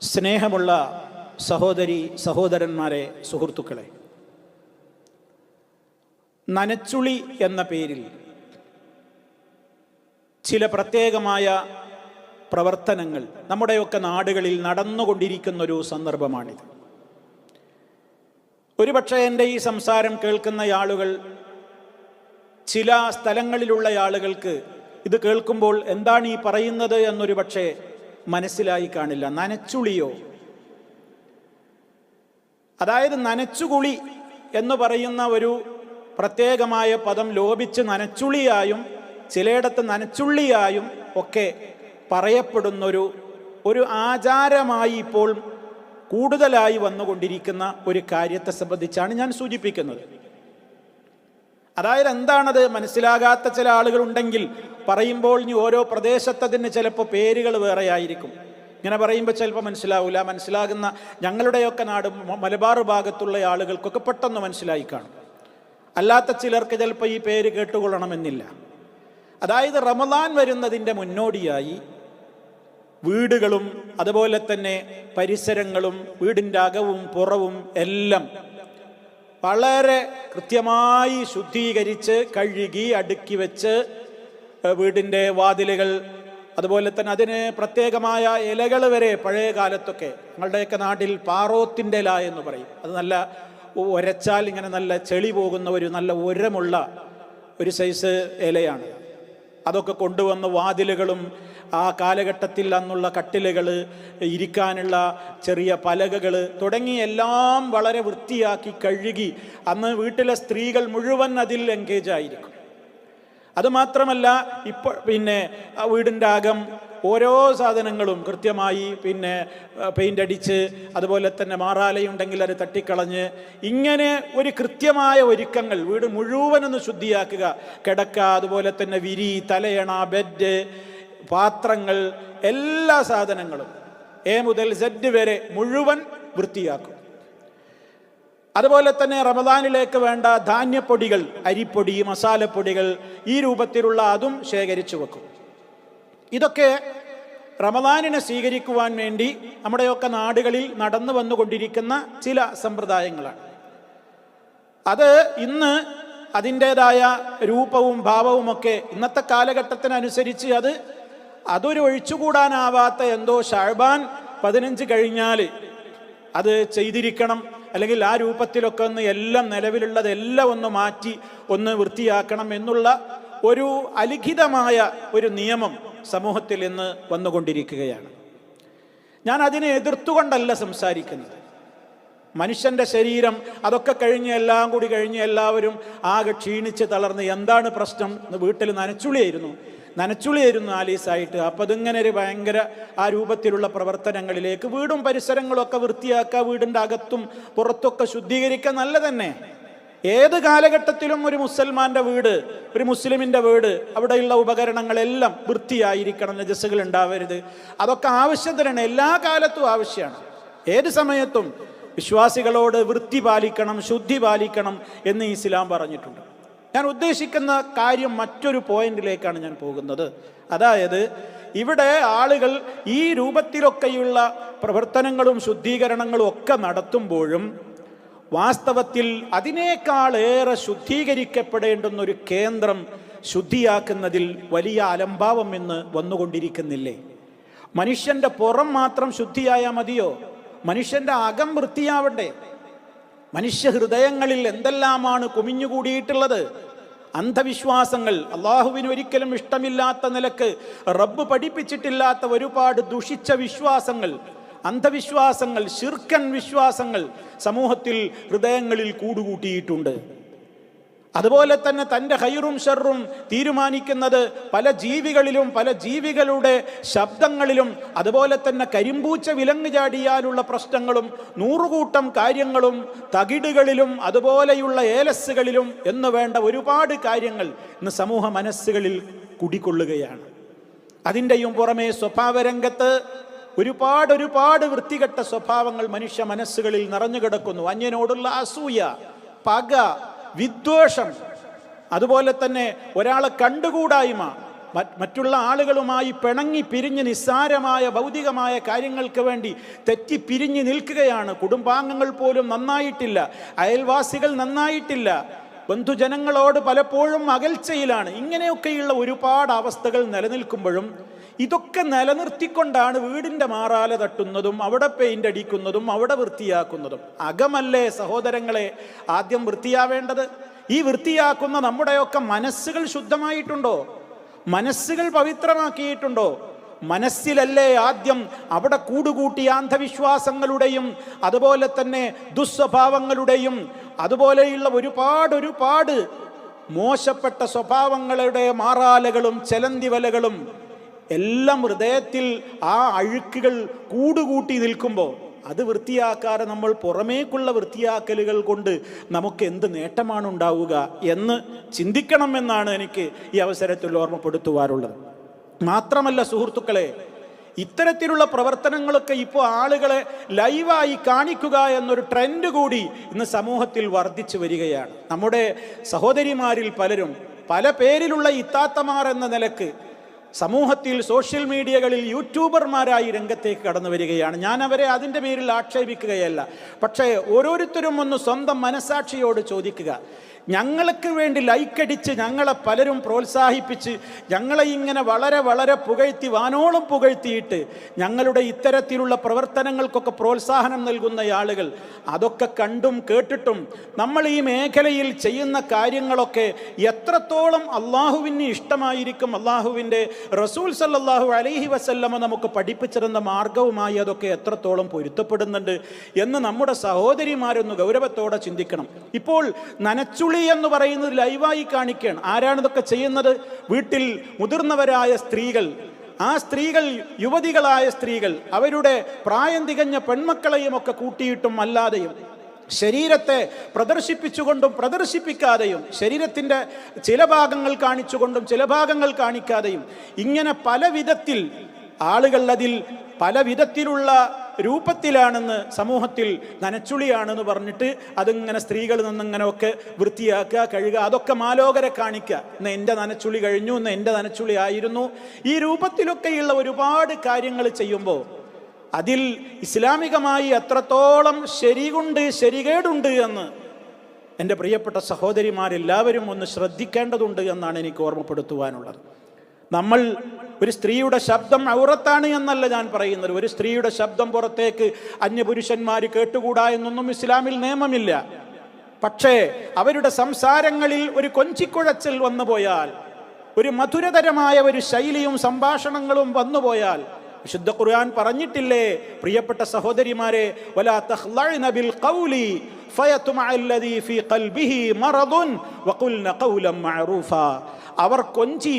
സ്നേഹമുള്ള സഹോദരി സഹോദരന്മാരെ, സുഹൃത്തുക്കളെ, നനച്ചുളി എന്ന പേരിൽ ചില പ്രത്യേകമായ പ്രവർത്തനങ്ങൾ നമ്മുടെയൊക്കെ നാടുകളിൽ നടന്നുകൊണ്ടിരിക്കുന്നൊരു സന്ദർഭമാണിത്. ഒരുപക്ഷെ എൻ്റെ ഈ സംസാരം കേൾക്കുന്ന ആളുകൾ, ചില സ്ഥലങ്ങളിലുള്ള ആളുകൾക്ക് ഇത് കേൾക്കുമ്പോൾ എന്താണ് ഈ പറയുന്നത് എന്നൊരു പക്ഷേ മനസ്സിലായി കാണില്ല. നനച്ചുളിയോ? അതായത് നനച്ചുകുളി എന്ന് പറയുന്ന ഒരു പ്രത്യേകമായ പദം ലോപിച്ച് നനച്ചുളിയായും ചിലയിടത്ത് നനച്ചുള്ളിയായും ഒക്കെ പറയപ്പെടുന്നൊരു ആചാരമായി ഇപ്പോൾ കൂടുതലായി വന്നുകൊണ്ടിരിക്കുന്ന ഒരു കാര്യത്തെ സംബന്ധിച്ചാണ് ഞാൻ സൂചിപ്പിക്കുന്നത്. അതായത് എന്താണത് മനസ്സിലാകാത്ത ചില ആളുകളുണ്ടെങ്കിൽ പറയുമ്പോൾ ഇനി ഓരോ പ്രദേശത്തതിന് ചിലപ്പോൾ പേരുകൾ വേറെ ആയിരിക്കും. ഇങ്ങനെ പറയുമ്പോൾ ചിലപ്പോൾ മനസ്സിലാവില്ല. മനസ്സിലാകുന്ന ഞങ്ങളുടെയൊക്കെ നാട് മലബാർ ഭാഗത്തുള്ള ആളുകൾക്കൊക്കെ പെട്ടെന്ന് മനസ്സിലായി കാണും. അല്ലാത്ത ചിലർക്ക് ചിലപ്പോൾ ഈ പേര് കേട്ടുകൊള്ളണമെന്നില്ല. അതായത് റമദാൻ വരുന്നതിൻ്റെ മുന്നോടിയായി വീടുകളും അതുപോലെ തന്നെ പരിസരങ്ങളും വീടിൻ്റെ അകവും പുറവും എല്ലാം വളരെ കൃത്യമായി ശുദ്ധീകരിച്ച് കഴുകി അടുക്കി വെച്ച് വീടിൻ്റെ വാതിലുകൾ, അതുപോലെ തന്നെ അതിന് പ്രത്യേകമായ ഇലകൾ വരെ പഴയ കാലത്തൊക്കെ ഞങ്ങളുടെയൊക്കെ നാട്ടിൽ പാറോത്തിൻ്റെ ഇല എന്ന് പറയും. അത് നല്ല ഉരച്ചാൽ ഇങ്ങനെ നല്ല ചെളി പോകുന്ന ഒരു നല്ല ഉരമുള്ള ഒരു സൈസ് ഇലയാണ്. അതൊക്കെ കൊണ്ടുവന്ന് വാതിലുകളും ആ കാലഘട്ടത്തിൽ അന്നുള്ള കട്ടിലുകൾ, ഇരിക്കാനുള്ള ചെറിയ പലകകൾ തുടങ്ങി എല്ലാം വളരെ വൃത്തിയാക്കി കഴുകി അന്ന് വീട്ടിലെ സ്ത്രീകൾ മുഴുവൻ അതിൽ എൻഗേജ് ആയിരിക്കും. അതുമാത്രമല്ല, ഇപ്പോൾ ആ വീടിൻ്റെ അകം ഓരോ സാധനങ്ങളും കൃത്യമായി പെയിൻ്റ് അടിച്ച്, അതുപോലെ തന്നെ മാറാലയുണ്ടെങ്കിൽ അത് തട്ടിക്കളഞ്ഞ്, ഇങ്ങനെ ഒരു കൃത്യമായ ഒരുക്കങ്ങൾ വീട് മുഴുവനൊന്ന് ശുദ്ധിയാക്കുക. കിടക്ക, അതുപോലെ തന്നെ വിരി, തലയണ, ബെഡ്, പാത്രങ്ങൾ, എല്ലാ സാധനങ്ങളും എ മുതൽ സെഡ് വരെ മുഴുവൻ വൃത്തിയാക്കും. അതുപോലെ തന്നെ റമദാനിലേക്ക് വേണ്ട ധാന്യപ്പൊടികൾ, അരിപ്പൊടി, മസാലപ്പൊടികൾ, ഈ രൂപത്തിലുള്ള അതും ശേഖരിച്ചു വെക്കും. ഇതൊക്കെ റമദാനിനെ സ്വീകരിക്കുവാൻ വേണ്ടി നമ്മുടെയൊക്കെ നാടുകളിൽ നടന്നു വന്നുകൊണ്ടിരിക്കുന്ന ചില സമ്പ്രദായങ്ങളാണ്. അത് ഇന്ന് അതിൻ്റേതായ രൂപവും ഭാവവുമൊക്കെ ഇന്നത്തെ കാലഘട്ടത്തിനനുസരിച്ച് അതൊരു ഒഴിച്ചുകൂടാനാവാത്ത എന്തോ ശഅബാൻ 15 കഴിഞ്ഞാൽ അത് ചെയ്തിരിക്കണം, അല്ലെങ്കിൽ ആ രൂപത്തിലൊക്കെ ഒന്ന് എല്ലാം നിലവിലുള്ളതെല്ലാം ഒന്ന് മാറ്റി ഒന്ന് വൃത്തിയാക്കണം എന്നുള്ള ഒരു അലിഖിതമായ ഒരു നിയമം സമൂഹത്തിൽ ഇന്ന് വന്നുകൊണ്ടിരിക്കുകയാണ്. ഞാൻ അതിനെ എതിർത്തുകൊണ്ടല്ല സംസാരിക്കുന്നത്. മനുഷ്യൻ്റെ ശരീരം അതൊക്കെ കഴിഞ്ഞ് എല്ലാം കൂടി കഴിഞ്ഞ് എല്ലാവരും ആകെ ക്ഷീണിച്ച് തളർന്ന് എന്താണ് പ്രശ്നം? വീട്ടിൽ നനച്ചുളിയായിരുന്നു ആലീസായിട്ട്. അപ്പം അതിങ്ങനെ ഒരു ഭയങ്കര ആ രൂപത്തിലുള്ള പ്രവർത്തനങ്ങളിലേക്ക് വീടും പരിസരങ്ങളൊക്കെ വൃത്തിയാക്കുക, വീടിൻ്റെ അകത്തും പുറത്തൊക്കെ ശുദ്ധീകരിക്കുക, നല്ല തന്നെ. ഏത് കാലഘട്ടത്തിലും ഒരു മുസൽമാൻ്റെ വീട്, ഒരു മുസ്ലിമിൻ്റെ വീട്, അവിടെയുള്ള ഉപകരണങ്ങളെല്ലാം വൃത്തിയായിരിക്കണം, നജസ്സുകൾ ഉണ്ടാവരുത്. അതൊക്കെ ആവശ്യത്തിനാണ്, എല്ലാ കാലത്തും ആവശ്യമാണ്. ഏത് സമയത്തും വിശ്വാസികളോട് വൃത്തി പാലിക്കണം, ശുദ്ധി പാലിക്കണം എന്ന് ഇസ്ലാം പറഞ്ഞിട്ടുണ്ട്. ഞാൻ ഉദ്ദേശിക്കുന്ന കാര്യം മറ്റൊരു പോയിന്റിലേക്കാണ് ഞാൻ പോകുന്നത്. അതായത് ഇവിടെ ആളുകൾ ഈ രൂപത്തിലൊക്കെയുള്ള പ്രവർത്തനങ്ങളും ശുദ്ധീകരണങ്ങളും ഒക്കെ നടത്തുമ്പോഴും വാസ്തവത്തിൽ അതിനേക്കാളേറെ ശുദ്ധീകരിക്കപ്പെടേണ്ടുന്നൊരു കേന്ദ്രം ശുദ്ധിയാക്കുന്നതിൽ വലിയ അലംഭാവം ഇന്ന് വന്നുകൊണ്ടിരിക്കുന്നില്ലേ? മനുഷ്യൻ്റെ പുറം മാത്രം ശുദ്ധിയായാൽ മതിയോ? മനുഷ്യൻ്റെ അകം വൃത്തിയാവണ്ടേ? മനുഷ്യ ഹൃദയങ്ങളിൽ എന്തെല്ലാമാണ് കുമിഞ്ഞുകൂടിയിട്ടുള്ളത്? അന്ധവിശ്വാസങ്ങൾ, അള്ളാഹുവിന് ഒരിക്കലും ഇഷ്ടമില്ലാത്ത നിലക്ക് റബ്ബ് പഠിപ്പിച്ചിട്ടില്ലാത്ത ഒരുപാട് ദുഷിച്ച വിശ്വാസങ്ങൾ, അന്ധവിശ്വാസങ്ങൾ, ശിർക്കൻ വിശ്വാസങ്ങൾ സമൂഹത്തിൽ ഹൃദയങ്ങളിൽ കൂടുകൂട്ടിയിട്ടുണ്ട്. അതുപോലെ തന്നെ തൻ്റെ ഹൈറും ഷർറും തീരുമാനിക്കുന്നത് പല ജീവികളിലും പല ജീവികളുടെ ശബ്ദങ്ങളിലും, അതുപോലെ തന്നെ കരിമ്പൂച്ച വിലങ്ങ് ചാടിയാലുള്ള പ്രശ്നങ്ങളും 100 കൂട്ടം കാര്യങ്ങളും തകിടുകളിലും അതുപോലെയുള്ള ഏലസുകളിലും എന്ന് വേണ്ട ഒരുപാട് കാര്യങ്ങൾ ഇന്ന് സമൂഹ മനസ്സുകളിൽ കുടികൊള്ളുകയാണ്. അതിൻ്റെയും പുറമെ സ്വഭാവരംഗത്ത് ഒരുപാട് വൃത്തികെട്ട സ്വഭാവങ്ങൾ മനുഷ്യ മനസ്സുകളിൽ നിറഞ്ഞു കിടക്കുന്നു. അന്യനോടുള്ള അസൂയ, പക, വിദ്വേഷം, അതുപോലെ തന്നെ ഒരാളെ കണ്ടുകൂടായ്മ, മറ്റുള്ള ആളുകളുമായി പിണങ്ങി പിരിഞ്ഞ് നിസ്സാരമായ ഭൗതികമായ കാര്യങ്ങൾക്ക് വേണ്ടി തെറ്റിപ്പിരിഞ്ഞ് നിൽക്കുകയാണ്. കുടുംബാംഗങ്ങൾ പോലും നന്നായിട്ടില്ല, അയൽവാസികൾ നന്നായിട്ടില്ല, ബന്ധുജനങ്ങളോട് പലപ്പോഴും അകൽച്ചയിലാണ്. ഇങ്ങനെയൊക്കെയുള്ള ഒരുപാട് അവസ്ഥകൾ നിലനിൽക്കുമ്പോഴും ഇതൊക്കെ നിലനിർത്തിക്കൊണ്ടാണ് വീടിൻ്റെ മാറാല തട്ടുന്നതും അവിടെ പെയിൻ്റ് അടിക്കുന്നതും അവിടെ വൃത്തിയാക്കുന്നതും. അകമല്ലേ സഹോദരങ്ങളെ ആദ്യം വൃത്തിയാവേണ്ടത്? ഈ വൃത്തിയാക്കുന്ന നമ്മുടെയൊക്കെ മനസ്സുകൾ ശുദ്ധമായിട്ടുണ്ടോ? മനസ്സുകൾ പവിത്രമാക്കിയിട്ടുണ്ടോ? മനസ്സിലല്ലേ ആദ്യം അവിടെ കൂടുകൂട്ടിയ അന്ധവിശ്വാസങ്ങളുടെയും അതുപോലെ തന്നെ ദുസ്വഭാവങ്ങളുടെയും അതുപോലെയുള്ള ഒരുപാട് മോശപ്പെട്ട സ്വഭാവങ്ങളുടെ മാറാലകളും ചെലന്തിവലകളും എല്ലാം ഹൃദയത്തിൽ ആ അഴുക്കുകൾ കൂടുകൂട്ടി നിൽക്കുമ്പോൾ അത് വൃത്തിയാക്കാതെ നമ്മൾ പുറമേക്കുള്ള വൃത്തിയാക്കലുകൾ കൊണ്ട് നമുക്ക് എന്ത് നേട്ടമാണ് ഉണ്ടാവുക എന്ന് ചിന്തിക്കണമെന്നാണ് എനിക്ക് ഈ അവസരത്തിൽ ഓർമ്മപ്പെടുത്തുവാനുള്ളത്. മാത്രമല്ല സുഹൃത്തുക്കളെ, ഇത്തരത്തിലുള്ള പ്രവർത്തനങ്ങളൊക്കെ ഇപ്പോൾ ആളുകളെ ലൈവായി കാണിക്കുക എന്നൊരു ട്രെൻഡ് കൂടി ഇന്ന് സമൂഹത്തിൽ വർദ്ധിച്ചു വരികയാണ്. നമ്മുടെ സഹോദരിമാരിൽ പലരും പല പേരിലുള്ള ഇത്താത്തമാർ എന്ന നിലക്ക് സമൂഹത്തിൽ സോഷ്യൽ മീഡിയകളിൽ യൂട്യൂബർമാരായി രംഗത്തേക്ക് കടന്നു വരികയാണ്. ഞാൻ അവരെ അതിൻ്റെ പേരിൽ ആക്ഷേപിക്കുകയല്ല. പക്ഷേ ഓരോരുത്തരും ഒന്ന് സ്വന്തം മനസാക്ഷിയോട് ചോദിക്കുക, ഞങ്ങൾക്ക് വേണ്ടി ലൈക്കടിച്ച് ഞങ്ങളെ പലരും പ്രോത്സാഹിപ്പിച്ച് ഞങ്ങളെ ഇങ്ങനെ വളരെ പുകഴ്ത്തി വാനോളം പുകഴ്ത്തിയിട്ട് ഞങ്ങളുടെ ഇത്തരത്തിലുള്ള പ്രവർത്തനങ്ങൾക്കൊക്കെ പ്രോത്സാഹനം നൽകുന്ന ആളുകൾ, അതൊക്കെ കണ്ടും കേട്ടിട്ടും നമ്മൾ ഈ മേഖലയിൽ ചെയ്യുന്ന കാര്യങ്ങളൊക്കെ എത്രത്തോളം അള്ളാഹുവിന് ഇഷ്ടമായിരിക്കും, അള്ളാഹുവിൻ്റെ റസൂൽ സല്ലല്ലാഹു അലൈഹി വസല്ലമ നമുക്ക് പഠിപ്പിച്ചിരുന്ന മാർഗവുമായി അതൊക്കെ എത്രത്തോളം പൊരുത്തപ്പെടുന്നുണ്ട് എന്ന് നമ്മുടെ സഹോദരിമാരൊന്ന് ഗൗരവത്തോടെ ചിന്തിക്കണം. ഇപ്പോൾ നനച്ചുളി എന്ന് പറയുന്നത് ലൈവായി കാണിക്കുകയാണ്. ആരാണിതൊക്കെ ചെയ്യുന്നത്? വീട്ടിൽ മുതിർന്നവരായ സ്ത്രീകൾ, ആ സ്ത്രീകൾ യുവതികളായ സ്ത്രീകൾ അവരുടെ പ്രായം തികഞ്ഞ പെൺമക്കളെയും ഒക്കെ കൂട്ടിയിട്ടും അല്ലാതെയും ശരീരത്തെ പ്രദർശിപ്പിച്ചുകൊണ്ടും പ്രദർശിപ്പിക്കാതെയും ശരീരത്തിൻ്റെ ചില ഭാഗങ്ങൾ കാണിച്ചുകൊണ്ടും ചില ഭാഗങ്ങൾ കാണിക്കാതെയും ഇങ്ങനെ പല വിധത്തിൽ ആളുകൾ അതിൽ പല വിധത്തിലുള്ള രൂപത്തിലാണെന്ന് സമൂഹത്തിൽ നനച്ചുളിയാണെന്ന് പറഞ്ഞിട്ട് അതിങ്ങനെ സ്ത്രീകൾ നിന്നിങ്ങനെയൊക്കെ വൃത്തിയാക്കുക, കഴുകുക, അതൊക്കെ മാലോകരെ കാണിക്കുക. ഇന്ന് എൻ്റെ നനച്ചുളി കഴിഞ്ഞു, ഇന്ന് എൻ്റെ നനച്ചുളി ആയിരുന്നു. ഈ രൂപത്തിലൊക്കെയുള്ള ഒരുപാട് കാര്യങ്ങൾ ചെയ്യുമ്പോൾ അതിൽ ഇസ്ലാമികമായി എത്രത്തോളം ശരിയുണ്ട് ശരികേടുണ്ട് എന്ന് എൻ്റെ പ്രിയപ്പെട്ട സഹോദരിമാരെല്ലാവരും ഒന്ന് ശ്രദ്ധിക്കേണ്ടതുണ്ട് എന്നാണ് എനിക്ക് ഓർമ്മപ്പെടുത്തുവാനുള്ളത്. നമ്മൾ ഒരു സ്ത്രീയുടെ ശബ്ദം ഔറത്താണ് എന്നല്ല ഞാൻ പറയുന്നത്. ഒരു സ്ത്രീയുടെ ശബ്ദം പുറത്തേക്ക് അന്യപുരുഷന്മാർ കേട്ടുകൂടാ എന്നൊന്നും ഇസ്ലാമിൽ നിയമമില്ല. പക്ഷേ അവരുടെ സംസാരങ്ങളിൽ ഒരു കൊഞ്ചിക്കുഴച്ചൽ വന്നുപോയാൽ, ഒരു മധുരതരമായ ഒരു ശൈലിയും സംഭാഷണങ്ങളും വന്നുപോയാൽ, വിശുദ്ധ ഖുർആൻ പറഞ്ഞിട്ടില്ലേ പ്രിയപ്പെട്ട സഹോദരിമാരെ, വലാ തഖ്ലഅന ബിൽ ഖൗലി ഫയത്മഅല്ലദീ ഫീ ഖൽബിഹി മറദുൻ വഖുൽന ഖൗലൻ മഅറൂഫാ. അവർ കൊഞ്ചി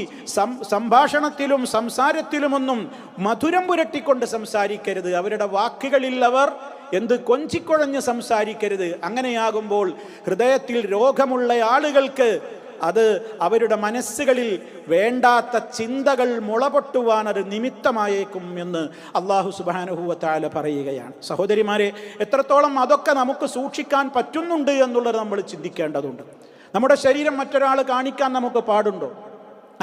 സംഭാഷണത്തിലും സംസാരത്തിലുമൊന്നും മധുരം പുരട്ടിക്കൊണ്ട് സംസാരിക്കരുത്. അവരുടെ വാക്കുകളിൽ അവർ എന്ത് കൊഞ്ചിക്കുഴഞ്ഞ് സംസാരിക്കരുത്. അങ്ങനെയാകുമ്പോൾ ഹൃദയത്തിൽ രോഗമുള്ള ആളുകൾക്ക് അത് അവരുടെ മനസ്സുകളിൽ വേണ്ടാത്ത ചിന്തകൾ മുളപൊട്ടുവാൻ അത് നിമിത്തമായേക്കും എന്ന് അല്ലാഹു സുബ്ഹാനഹു വ തആല പറയുകയാണ്. സഹോദരിമാരെ, എത്രത്തോളം അതൊക്കെ നമുക്ക് സൂക്ഷിക്കാൻ പറ്റുന്നുണ്ട് എന്നുള്ളത് നമ്മൾ ചിന്തിക്കേണ്ടതുണ്ട്. നമ്മുടെ ശരീരം മറ്റൊരാൾ കാണിക്കാൻ നമുക്ക് പാടുണ്ടോ?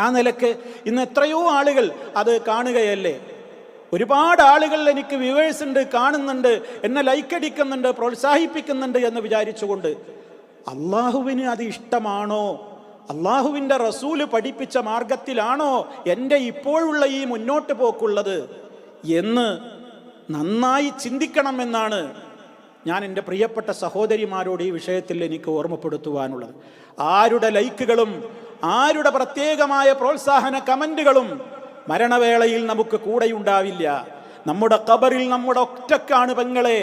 ആ നിലക്ക് ഇന്ന് എത്രയോ ആളുകൾ അത് കാണുകയല്ലേ. ഒരുപാട് ആളുകൾ എനിക്ക് വ്യൂവേഴ്സ് ഉണ്ട്, കാണുന്നുണ്ട്, എന്നെ ലൈക്കടിക്കുന്നുണ്ട്, പ്രോത്സാഹിപ്പിക്കുന്നുണ്ട് എന്ന് വിചാരിച്ചുകൊണ്ട് അള്ളാഹുവിന് അത് ഇഷ്ടമാണോ? അള്ളാഹുവിൻ്റെ റസൂല് പഠിപ്പിച്ച മാർഗത്തിലാണോ എൻ്റെ ഇപ്പോഴുള്ള ഈ മുന്നോട്ട് പോക്കുള്ളത് എന്ന് നന്നായി ചിന്തിക്കണമെന്നാണ് ഞാൻ എൻ്റെ പ്രിയപ്പെട്ട സഹോദരിമാരോട് ഈ വിഷയത്തിൽ എനിക്ക് ഓർമ്മപ്പെടുത്തുവാനുള്ളത്. ആരുടെ ലൈക്കുകളും ആരുടെ പ്രത്യേകമായ പ്രോത്സാഹന കമൻറ്റുകളും മരണവേളയിൽ നമുക്ക് കൂടെയുണ്ടാവില്ല. നമ്മുടെ ഖബറിൽ നമ്മൾ ഒറ്റക്കാണ് പെങ്ങളെ,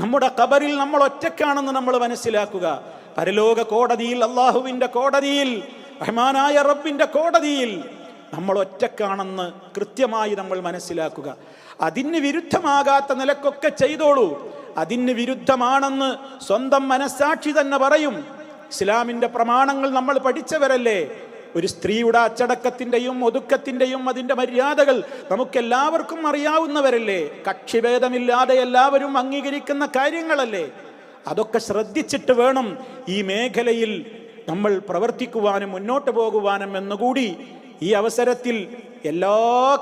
നമ്മുടെ ഖബറിൽ നമ്മൾ ഒറ്റക്കാണെന്ന് നമ്മൾ മനസ്സിലാക്കുക. പരലോക കോടതിയിൽ, അള്ളാഹുവിൻ്റെ കോടതിയിൽ, റഹ്മാനായ റബ്ബിൻ്റെ കോടതിയിൽ നമ്മൾ ഒറ്റക്കാണെന്ന് കൃത്യമായി നമ്മൾ മനസ്സിലാക്കുക. അതിന് വിരുദ്ധമാകാത്ത നിലക്കൊക്കെ ചെയ്തോളൂ. അതിന് വിരുദ്ധമാണെന്ന് സ്വന്തം മനസ്സാക്ഷി തന്നെ പറയും. ഇസ്ലാമിൻ്റെ പ്രമാണങ്ങൾ നമ്മൾ പഠിച്ചവരല്ലേ. ഒരു സ്ത്രീയുടെ അച്ചടക്കത്തിൻ്റെയും ഒതുക്കത്തിൻ്റെയും അതിൻ്റെ മര്യാദകൾ നമുക്കെല്ലാവർക്കും അറിയാവുന്നവരല്ലേ. കക്ഷിഭേദമില്ലാതെ എല്ലാവരും അംഗീകരിക്കുന്ന കാര്യങ്ങളല്ലേ. അതൊക്കെ ശ്രദ്ധിച്ചിട്ട് വേണം ഈ മേഖലയിൽ നമ്മൾ പ്രവർത്തിക്കുവാനും മുന്നോട്ട് പോകുവാനും എന്നുകൂടി ഈ അവസരത്തിൽ എല്ലാ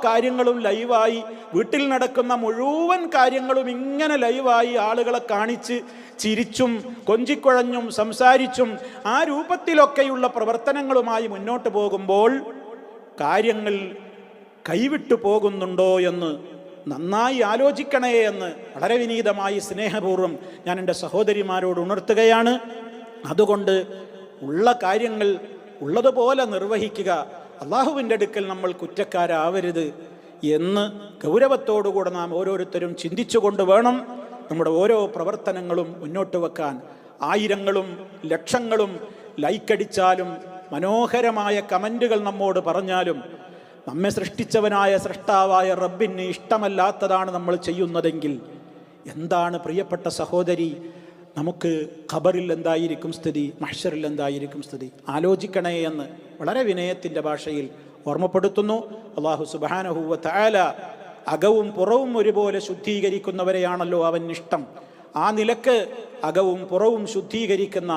കാര്യങ്ങളും ലൈവായി, വീട്ടിൽ നടക്കുന്ന മുഴുവൻ കാര്യങ്ങളും ഇങ്ങനെ ലൈവായി ആളുകളെ കാണിച്ച് ചിരിച്ചും കൊഞ്ചിക്കുഴഞ്ഞും സംസാരിച്ചും ആ രൂപത്തിലൊക്കെയുള്ള പ്രവർത്തനങ്ങളുമായി മുന്നോട്ട് പോകുമ്പോൾ കാര്യങ്ങൾ കൈവിട്ടു പോകുന്നുണ്ടോ എന്ന് നന്നായി ആലോചിക്കണേ എന്ന് വളരെ വിനീതമായി സ്നേഹപൂർവ്വം ഞാൻ എൻ്റെ സഹോദരിമാരോട് ഉണർത്തുകയാണ്. അതുകൊണ്ട് ഉള്ള കാര്യങ്ങൾ ഉള്ളതുപോലെ നിർവഹിക്കുക. അള്ളാഹുവിൻ്റെ അടുക്കൽ നമ്മൾ കുറ്റക്കാരാവരുത് എന്ന് ഗൗരവത്തോടുകൂടെ നാം ഓരോരുത്തരും ചിന്തിച്ചുകൊണ്ട് വേണം നമ്മുടെ ഓരോ പ്രവർത്തനങ്ങളും മുന്നോട്ട് വെക്കാൻ. ആയിരങ്ങളും ലക്ഷങ്ങളും ലൈക്കടിച്ചാലും മനോഹരമായ കമൻറ്റുകൾ നമ്മോട് പറഞ്ഞാലും നമ്മെ സൃഷ്ടിച്ചവനായ സൃഷ്ടാവായ റബ്ബിന് ഇഷ്ടമല്ലാത്തതാണ് നമ്മൾ ചെയ്യുന്നതെങ്കിൽ എന്താണ് പ്രിയപ്പെട്ട സഹോദരി നമുക്ക് ഖബറിൽ എന്തായിരിക്കും സ്ഥിതി, മഹ്ശറിൽ എന്തായിരിക്കും സ്ഥിതി? ആലോചിക്കണേ എന്ന് വളരെ വിനയത്തിൻ്റെ ഭാഷയിൽ ഓർമ്മപ്പെടുത്തുന്നു. അല്ലാഹു സുബ്ഹാനഹു വ തആല അകവും പുറവും ഒരുപോലെ ശുദ്ധീകരിക്കുന്നവരെയാണല്ലോ അവൻ ഇഷ്ടം. ആ നിലക്ക് അകവും പുറവും ശുദ്ധീകരിക്കുന്ന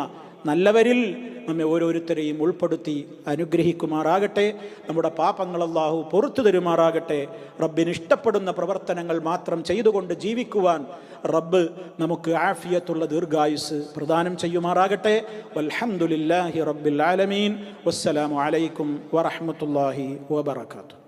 നല്ലവരിൽ നമ്മെ ഓരോരുത്തരെയും ഉൾപ്പെടുത്തി അനുഗ്രഹിക്കുമാറാകട്ടെ. നമ്മുടെ പാപങ്ങൾ അല്ലാഹു പുറത്തു തരുമാറാകട്ടെ. റബ്ബിന് ഇഷ്ടപ്പെടുന്ന പ്രവർത്തനങ്ങൾ മാത്രം ചെയ്തുകൊണ്ട് ജീവിക്കുവാൻ റബ്ബ് നമുക്ക് ആഫിയത്തുള്ള ദീർഘായുസ് പ്രദാനം ചെയ്യുമാറാകട്ടെ. വൽഹംദുലില്ലാഹി റബ്ബിൽ ആലമീൻ. വസ്സലാമു അലൈക്കും വറഹ്മത്തുള്ളാഹി വബറകാതുഹു.